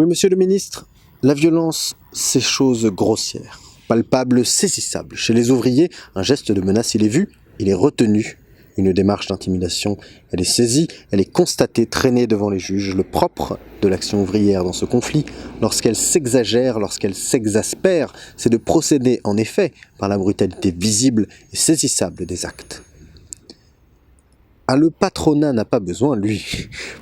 Oui, monsieur le ministre, la violence, c'est chose grossière, palpable, saisissable. Chez les ouvriers, un geste de menace, il est vu, il est retenu. Une démarche d'intimidation, elle est saisie, elle est constatée, traînée devant les juges. Le propre de l'action ouvrière dans ce conflit, lorsqu'elle s'exagère, lorsqu'elle s'exaspère, c'est de procéder, en effet, par la brutalité visible et saisissable des actes. Ah, le patronat n'a pas besoin, lui,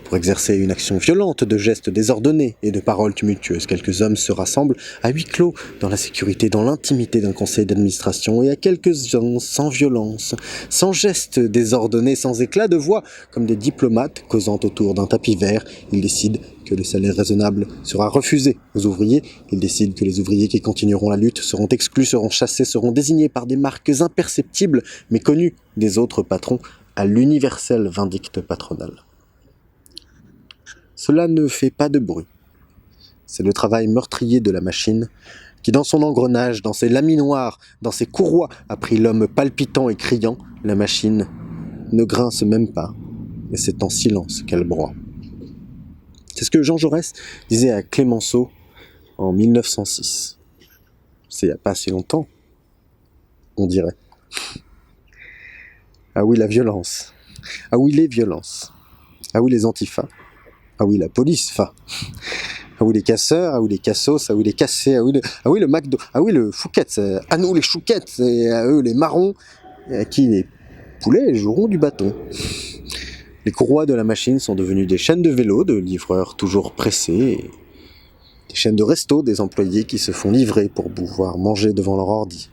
pour exercer une action violente, de gestes désordonnés et de paroles tumultueuses. Quelques hommes se rassemblent à huis clos, dans la sécurité, dans l'intimité d'un conseil d'administration, et à quelques-uns, sans violence, sans gestes désordonnés, sans éclat de voix, comme des diplomates causant autour d'un tapis vert, ils décident que le salaire raisonnable sera refusé aux ouvriers, ils décident que les ouvriers qui continueront la lutte seront exclus, seront chassés, seront désignés par des marques imperceptibles, mais connues des autres patrons, à l'universel vindicte patronal. Cela ne fait pas de bruit. C'est le travail meurtrier de la machine qui, dans son engrenage, dans ses laminoirs, dans ses courroies, a pris l'homme palpitant et criant. La machine ne grince même pas, et c'est en silence qu'elle broie. C'est ce que Jean Jaurès disait à Clémenceau en 1906. C'est il n'y a pas si longtemps, on dirait. Ah oui, la violence. Ah oui, les violences. Ah oui, les antifas. Ah oui, la police, Ah oui, les casseurs. Ah oui, les cassos. Ah oui, les cassés. Ah oui, le McDo. Ah oui, le Fouquet's. À nous, les chouquettes. Et à eux, les marrons. Et à qui les poulets joueront du bâton. Les courroies de la machine sont devenues des chaînes de vélos, de livreurs toujours pressés. Et des chaînes de resto, des employés qui se font livrer pour pouvoir manger devant leur ordi.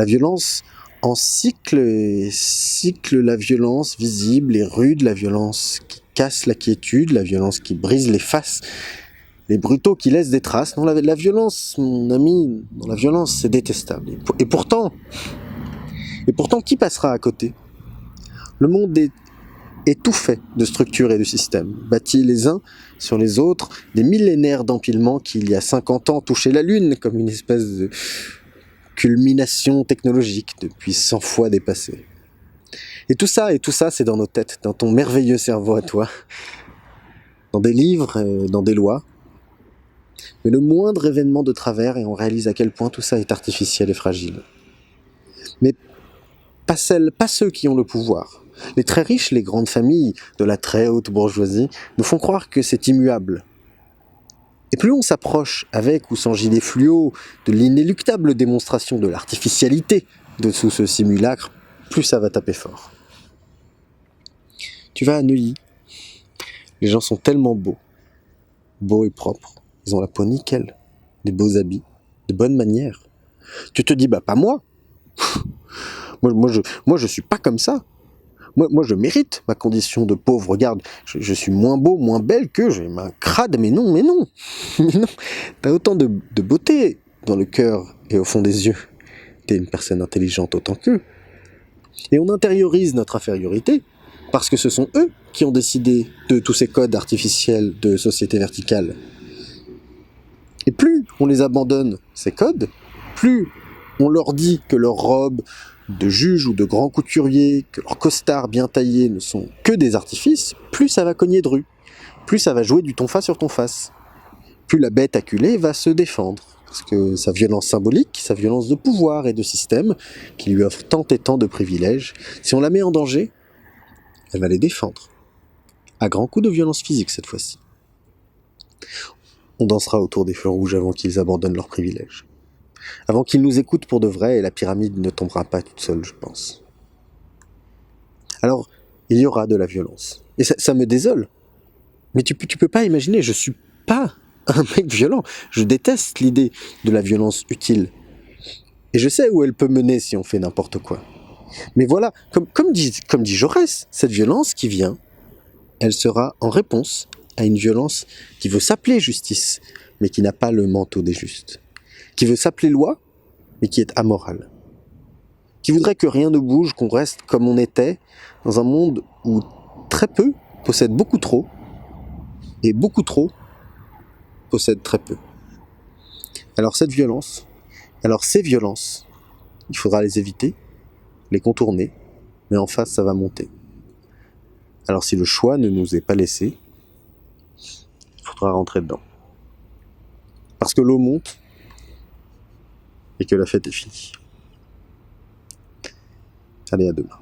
La violence en cycle la violence visible et rude, la violence qui casse la quiétude, la violence qui brise les faces, les brutaux qui laissent des traces. Non, la violence, mon ami, non, la violence, c'est détestable. Et pourtant, qui passera à côté ? Le monde est tout fait de structures et de systèmes, bâtis les uns sur les autres, des millénaires d'empilement qui, il y a 50 ans, touchaient la Lune comme une espèce de culmination technologique depuis 100 fois dépassée. Et tout ça, c'est dans nos têtes, dans ton merveilleux cerveau à toi, dans des livres, dans des lois. Mais le moindre événement de travers, et on réalise à quel point tout ça est artificiel et fragile. Mais pas ceux qui ont le pouvoir. Les très riches, les grandes familles de la très haute bourgeoisie, nous font croire que c'est immuable. Et plus on s'approche avec ou sans gilet fluo de l'inéluctable démonstration de l'artificialité de sous ce simulacre, plus ça va taper fort. Tu vas à Neuilly, les gens sont tellement beaux et propres, ils ont la peau nickel, des beaux habits, de bonnes manières. Tu te dis, pas moi. moi je suis pas comme ça. Moi, je mérite ma condition de pauvre. Regarde, je suis moins beau, moins belle qu'eux. J'ai un crade, mais non. Mais non. T'as autant de beauté dans le cœur et au fond des yeux. T'es une personne intelligente autant qu'eux. Et on intériorise notre infériorité parce que ce sont eux qui ont décidé de tous ces codes artificiels de société verticale. Et plus on les abandonne, ces codes, plus on leur dit que leurs robes de juges ou de grands couturiers, que leurs costards bien taillés ne sont que des artifices, plus ça va cogner de rue, plus ça va jouer du ton-fa sur ton-face. Plus la bête acculée va se défendre, parce que sa violence symbolique, sa violence de pouvoir et de système, qui lui offre tant et tant de privilèges, si on la met en danger, elle va les défendre. À grands coups de violence physique cette fois-ci. On dansera autour des feux rouges avant qu'ils abandonnent leurs privilèges. Avant qu'ils nous écoutent pour de vrai, et la pyramide ne tombera pas toute seule, je pense. Alors, il y aura de la violence. Et ça me désole. Mais tu peux pas imaginer, je suis pas un mec violent. Je déteste l'idée de la violence utile. Et je sais où elle peut mener si on fait n'importe quoi. Mais voilà, comme dit Jaurès, cette violence qui vient, elle sera en réponse à une violence qui veut s'appeler justice, mais qui n'a pas le manteau des justes. Qui veut s'appeler loi, mais qui est amorale. Qui voudrait que rien ne bouge, qu'on reste comme on était, dans un monde où très peu possèdent beaucoup trop, et beaucoup trop possèdent très peu. Alors ces violences, il faudra les éviter, les contourner, mais en face ça va monter. Alors si le choix ne nous est pas laissé, il faudra rentrer dedans. Parce que l'eau monte et que la fête est finie. Allez, à demain.